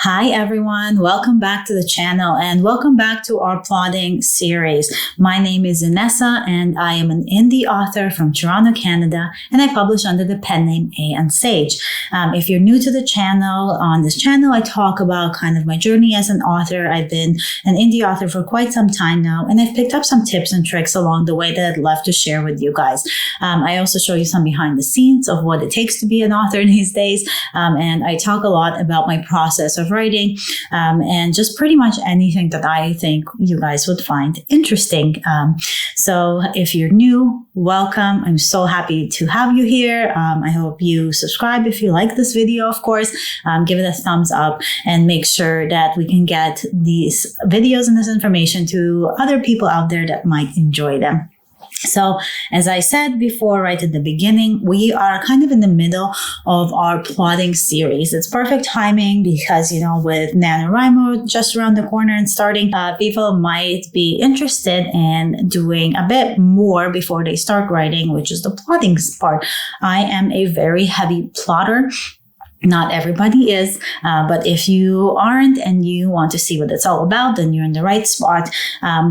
Hi everyone, welcome back to the channel and welcome back to our plotting series. My name is Inessa and I am an indie author from Toronto, Canada, and I publish under the pen name A Sage. If you're new to the channel, on this channel I talk about kind of my journey as an author. I've been an indie author for quite some time now, and I've picked up some tips and tricks along the way that I'd love to share with you guys. I also show you some behind the scenes of what it takes to be an author these days, and I talk a lot about my process of writing, and just pretty much anything that I think you guys would find interesting. So if you're new, welcome. I'm so happy to have you here. I hope you subscribe if you like this video, of course. Give it a thumbs up and make sure that we can get these videos and this information to other people out there that might enjoy them. So as I said before, right at the beginning, we are kind of in the middle of our plotting series. It's perfect timing because, you know, with NaNoWriMo just around the corner and starting, people might be interested in doing a bit more before they start writing, which is the plotting part. I am a very heavy plotter. Not everybody is, but if you aren't and you want to see what it's all about, then you're in the right spot.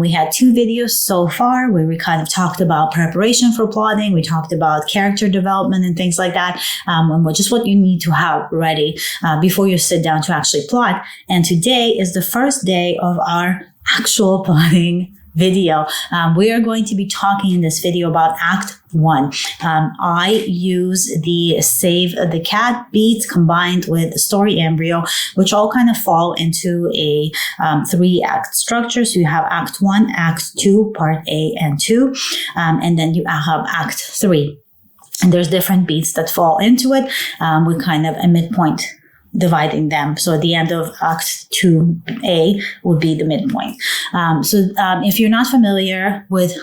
We had 2 videos so far where we kind of talked about preparation for plotting. We talked about character development and things like that, and just what you need to have ready before you sit down to actually plot. And today is the first day of our actual plotting video. We are going to be talking in this video about Act 1. I use the Save the Cat beats combined with the story embryo, which all kind of fall into a 3-act structure. So you have Act 1, Act 2, Part A and 2, and then you have Act 3. And there's different beats that fall into it with kind of a midpoint dividing them. So at the end of Act 2A would be the midpoint. If you're not familiar with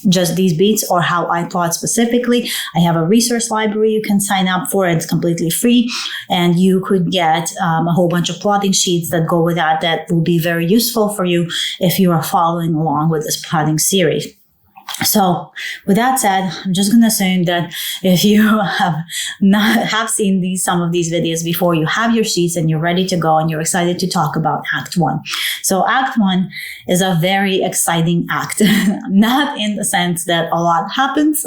just these beats or how I plot specifically, I have a resource library you can sign up for. It's completely free, and you could get a whole bunch of plotting sheets that go with that will be very useful for you if you are following along with this plotting series. So with that said, I'm just going to assume that if you have seen some of these videos before, you have your sheets and you're ready to go and you're excited to talk about Act 1. So Act 1 is a very exciting act, not in the sense that a lot happens,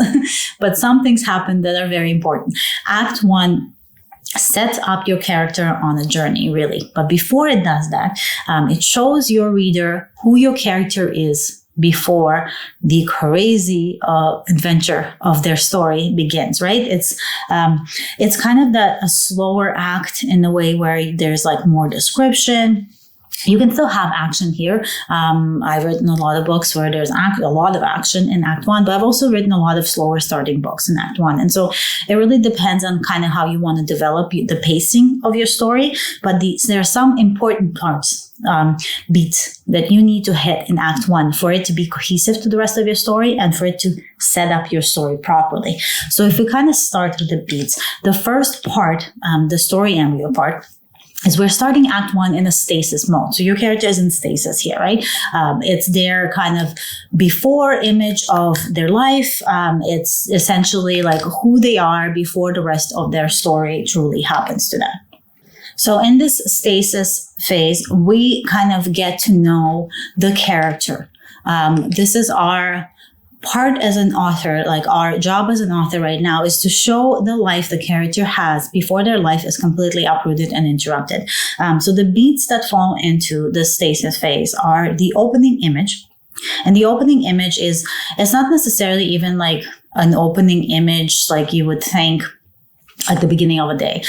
but some things happen that are very important. Act 1 sets up your character on a journey, really. But before it does that, it shows your reader who your character is before the crazy adventure of their story begins, right? It's kind of a slower act in a way where there's like more description. You can still have action here. I've written a lot of books where there's a lot of action in Act 1, but I've also written a lot of slower starting books in Act 1. And so it really depends on kind of how you want to develop the pacing of your story. But there are some important parts, beats that you need to hit in Act 1 for it to be cohesive to the rest of your story and for it to set up your story properly. So if we kind of start with the beats, the first part, the story embryo part, is we're starting Act 1 in a stasis mode. So your character is in stasis here, right? It's their kind of before image of their life. It's essentially like who they are before the rest of their story truly happens to them. So in this stasis phase, we kind of get to know the character. This is our part as an author, like our job as an author right now is to show the life the character has before their life is completely uprooted and interrupted. So the beats that fall into the stasis phase are the opening image. And the opening image it's not necessarily even like an opening image like you would think at the beginning of a day.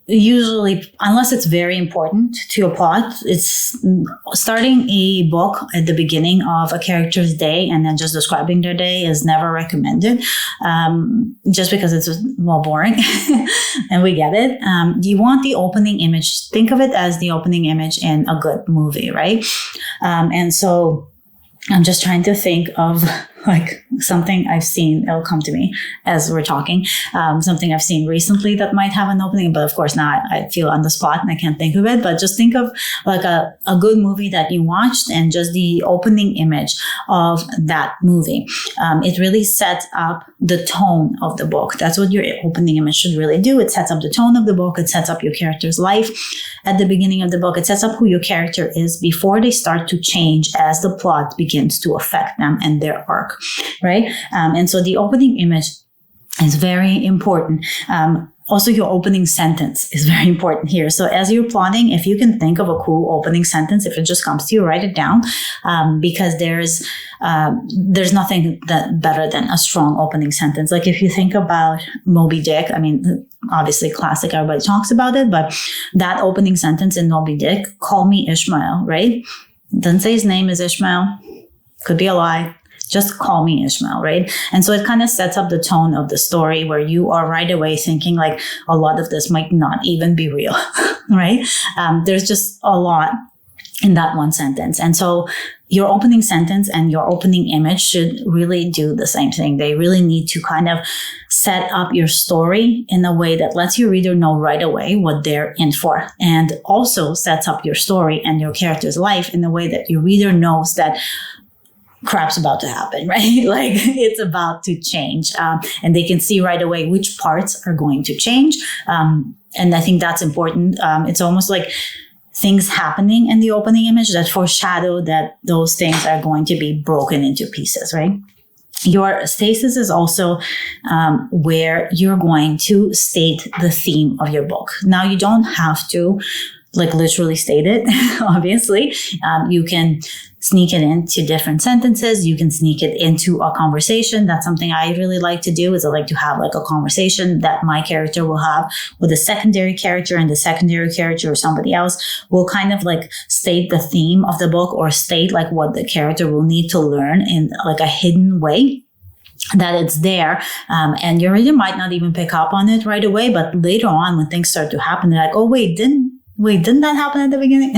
Usually, unless it's very important to a plot, it's starting a book at the beginning of a character's day and then just describing their day is never recommended, just because it's more boring and we get it. You want the opening image. Think of it as the opening image in a good movie, right? And so I'm just trying to think of like something I've seen, it'll come to me as we're talking, something I've seen recently that might have an opening, but of course now I feel on the spot and I can't think of it, but just think of like a good movie that you watched and just the opening image of that movie. It really sets up the tone of the book. That's what your opening image should really do. It sets up the tone of the book. It sets up your character's life at the beginning of the book. It sets up who your character is before they start to change as the plot begins to affect them and their arc, right? And so the opening image is very important. Also, your opening sentence is very important here. So as you're plotting, if you can think of a cool opening sentence, if it just comes to you, write it down, because there's nothing that better than a strong opening sentence. Like if you think about Moby Dick, I mean, obviously classic, everybody talks about it, but that opening sentence in Moby Dick, call me Ishmael, right? Doesn't say his name is Ishmael. Could be a lie. Just call me Ishmael, right? And so it kind of sets up the tone of the story where you are right away thinking like a lot of this might not even be real, right? There's just a lot in that one sentence. And so your opening sentence and your opening image should really do the same thing. They really need to kind of set up your story in a way that lets your reader know right away what they're in for, and also sets up your story and your character's life in a way that your reader knows that crap's about to happen, right? Like it's about to change. And they can see right away which parts are going to change. And I think that's important. It's almost like things happening in the opening image that foreshadow that those things are going to be broken into pieces, right? Your stasis is also where you're going to state the theme of your book. Now, you don't have to like literally state it, obviously. You can sneak it into different sentences. You can sneak it into a conversation. That's something I really like to do, is I like to have like a conversation that my character will have with a secondary character, and the secondary character or somebody else will kind of like state the theme of the book, or state like what the character will need to learn in like a hidden way, that it's there. And your reader might not even pick up on it right away, but later on when things start to happen, they're like, oh, didn't that happen at the beginning?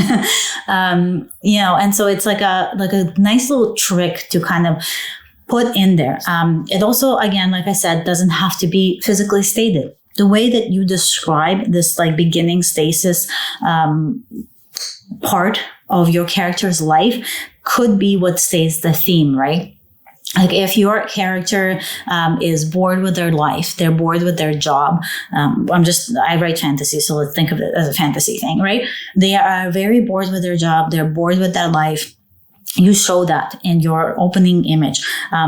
And so it's like a nice little trick to kind of put in there. It also, again, like I said, doesn't have to be physically stated. The way that you describe this like beginning stasis part of your character's life could be what states the theme, right? Like if your character is bored with their life, they're bored with their job. I write fantasy, so let's think of it as a fantasy thing, right? They are very bored with their job. They're bored with their life. You show that in your opening image.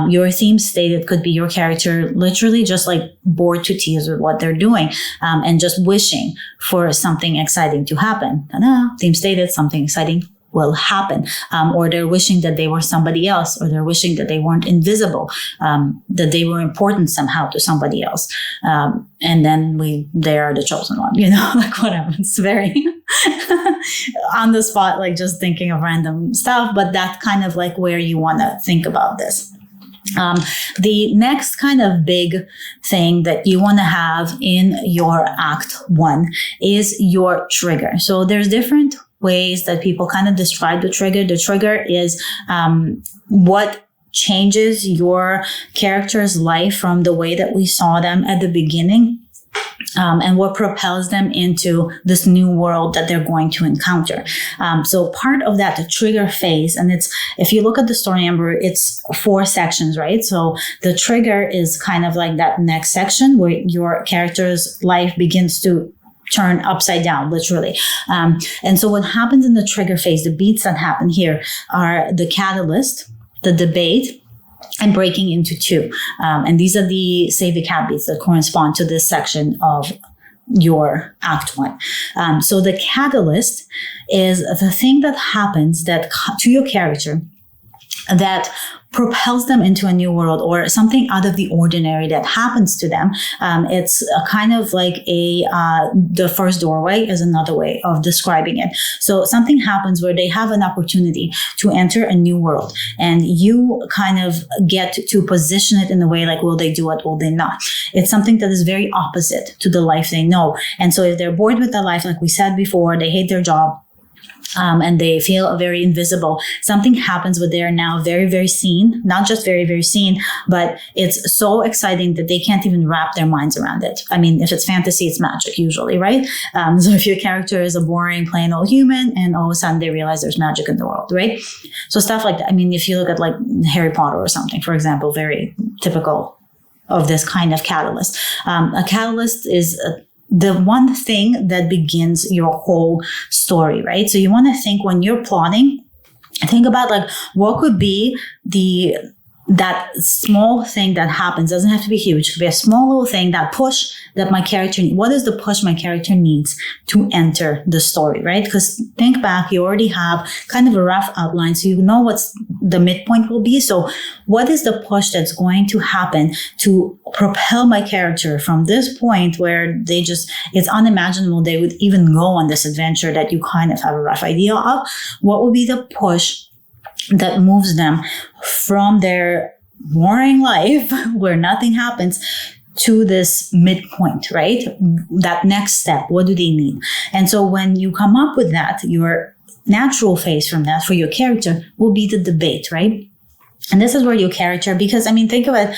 Your theme stated could be your character literally just like bored to tears with what they're doing, and just wishing for something exciting to happen. Ta-da! Theme stated, something exciting will happen, or they're wishing that they were somebody else, or they're wishing that they weren't invisible, that they were important somehow to somebody else, and then they are the chosen one, like whatever. It's very on the spot, like just thinking of random stuff, but that's kind of like where you want to think about this. The next kind of big thing that you want to have in your Act 1 is your trigger. So there's different ways that people kind of describe the trigger. The trigger is what changes your character's life from the way that we saw them at the beginning, and what propels them into this new world that they're going to encounter. So part of that, the trigger phase, and if you look at the story number, it's 4 sections, right? So the trigger is kind of like that next section where your character's life begins to turn upside down, literally. And so what happens in the trigger phase, the beats that happen here are the catalyst, the debate, and breaking into 2. And these are the save the cat beats that correspond to this section of your Act 1. So the catalyst is the thing that happens to your character that propels them into a new world, or something out of the ordinary that happens to them. It's a kind of like the first doorway is another way of describing it. So something happens where they have an opportunity to enter a new world, and you kind of get to position it in a way like, will they do it? Will they not? It's something that is very opposite to the life they know. And so if they're bored with their life, like we said before, they hate their job, And they feel very invisible. Something happens where they're now very, very seen, not just very, very seen, but it's so exciting that they can't even wrap their minds around it. I mean, if it's fantasy, it's magic usually, right? So if your character is a boring, plain old human, and all of a sudden they realize there's magic in the world, right? So stuff like that. I mean, if you look at like Harry Potter or something, for example, very typical of this kind of catalyst. A catalyst is the one thing that begins your whole story, right? So you want to think when you're plotting, think about like what could be that small thing that happens. Doesn't have to be huge. It could be a small little thing, that push that my character needs. What is the push my character needs to enter the story, right? Because think back, you already have kind of a rough outline, so you know what's the midpoint will be. So what is the push that's going to happen to propel my character from this point where it's unimaginable they would even go on this adventure that you kind of have a rough idea of? What would be the push that moves them from their boring life where nothing happens to this midpoint, right? That next step, what do they need? And so when you come up with that, your natural phase from that for your character will be the debate, right? And this is where your character, because I mean, think of it,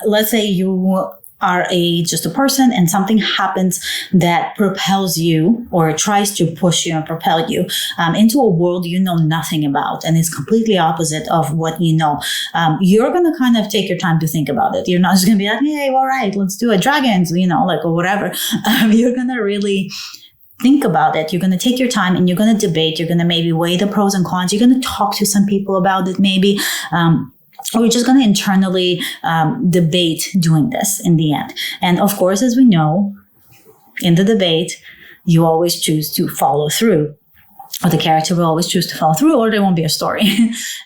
let's say you are just a person and something happens that propels you or tries to push you and propel you into a world you know nothing about and is completely opposite of what you know. You're going to kind of take your time to think about it. You're not just going to be like, hey, all right, let's do it, dragons, like or whatever. You're going to really think about it. You're going to take your time and you're going to debate. You're going to maybe weigh the pros and cons. You're going to talk to some people about it maybe. Or you're just going to internally debate doing this in the end. And of course, as we know, in the debate, you always choose to follow through. Or the character will always choose to follow through, or there won't be a story.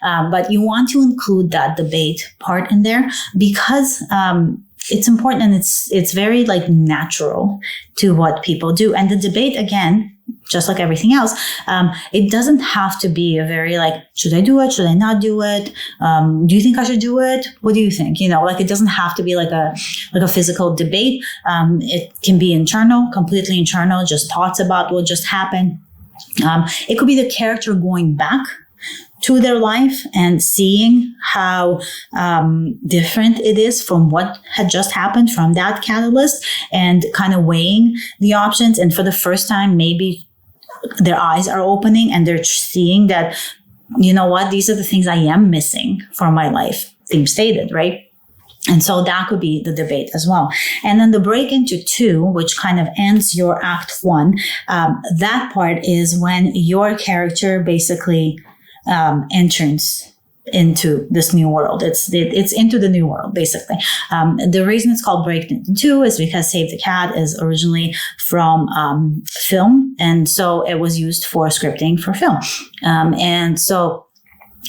But you want to include that debate part in there because it's important and it's very like natural to what people do. And the debate, again, just like everything else, it doesn't have to be a very like, should I do it? Should I not do it? Do you think I should do it? What do you think? It doesn't have to be like a physical debate. It can be internal, completely internal, just thoughts about what just happened. It could be the character going back to their life and seeing how different it is from what had just happened from that catalyst and kind of weighing the options. And for the first time, maybe their eyes are opening and they're seeing that, you know what, these are the things I am missing from my life, theme stated, right? And so that could be the debate as well. And then the break into 2, which kind of ends your act 1, that part is when your character basically enters into this new world. It's into the new world, basically. The reason it's called Break Into 2 is because Save the Cat is originally from film. And so it was used for scripting for film. And so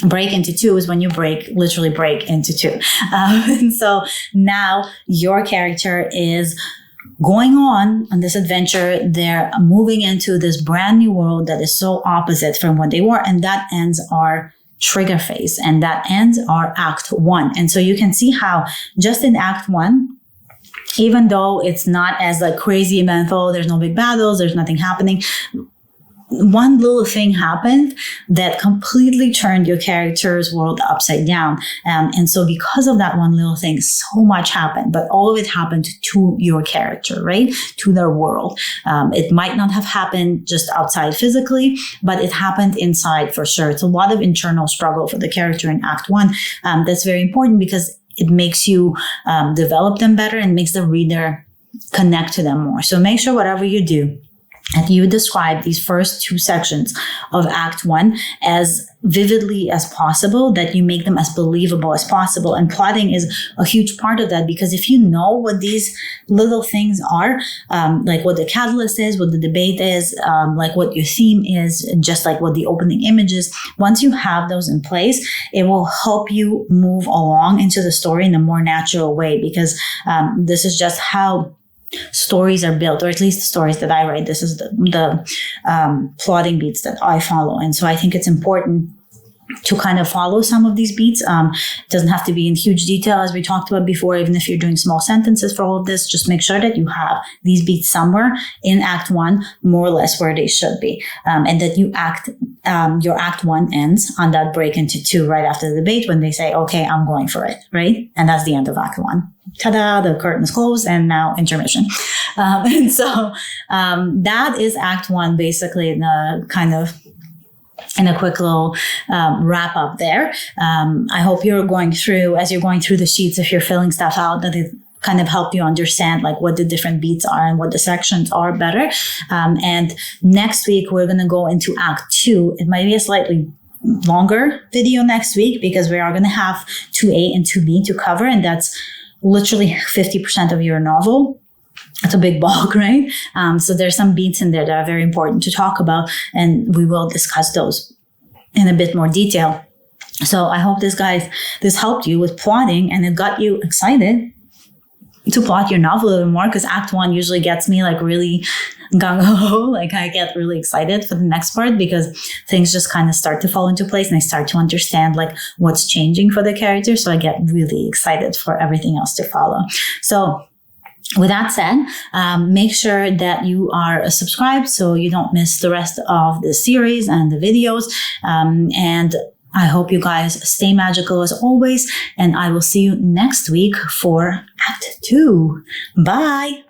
break into 2 is when you literally break into 2. And so now your character is going on this adventure. They're moving into this brand new world that is so opposite from what they were. And that ends our trigger phase. And that ends our act 1. And so you can see how just in act 1, even though it's not as like crazy eventful, there's no big battles, there's nothing happening, one little thing happened that completely turned your character's world upside down. And so because of that one little thing, so much happened, but all of it happened to your character, right? To their world. It might not have happened just outside physically, but it happened inside for sure. It's a lot of internal struggle for the character in Act 1. That's very important because it makes you develop them better and makes the reader connect to them more. So make sure whatever you do, and you describe these first 2 sections of Act 1 as vividly as possible, that you make them as believable as possible. And plotting is a huge part of that, because if you know what these little things are, like what the catalyst is, what the debate is, like what your theme is, just like what the opening image is, once you have those in place, it will help you move along into the story in a more natural way, because this is just how stories are built, or at least the stories that I write. This is the plotting beats that I follow. And so I think it's important to kind of follow some of these beats. It doesn't have to be in huge detail, as we talked about before. Even if you're doing small sentences for all of this, just make sure that you have these beats somewhere in Act 1, more or less where they should be. And that your Act 1 ends on that break into 2 right after the debate when they say, okay, I'm going for it, right? And that's the end of Act 1. Ta-da, the curtain is closed, and now intermission. And so that is Act 1, basically, in a kind of in a quick little wrap up there. I hope you're going through, as you're going through the sheets, if you're filling stuff out, that it kind of help you understand like what the different beats are and what the sections are better. And next week, we're going to go into Act 2. It might be a slightly longer video next week because we are going to have 2A and 2B to cover, and that's literally 50% of your novel. It's a big bulk, right? So there's some beats in there that are very important to talk about, and we will discuss those in a bit more detail. So I hope this helped you with plotting, and it got you excited to plot your novel a little more, because Act 1 usually gets me like really gung-ho. Like I get really excited for the next part because things just kind of start to fall into place and I start to understand like what's changing for the character. So I get really excited for everything else to follow. So with that said, make sure that you are subscribed so you don't miss the rest of the series and the videos. And I hope you guys stay magical as always. And I will see you next week for Act 2. Bye.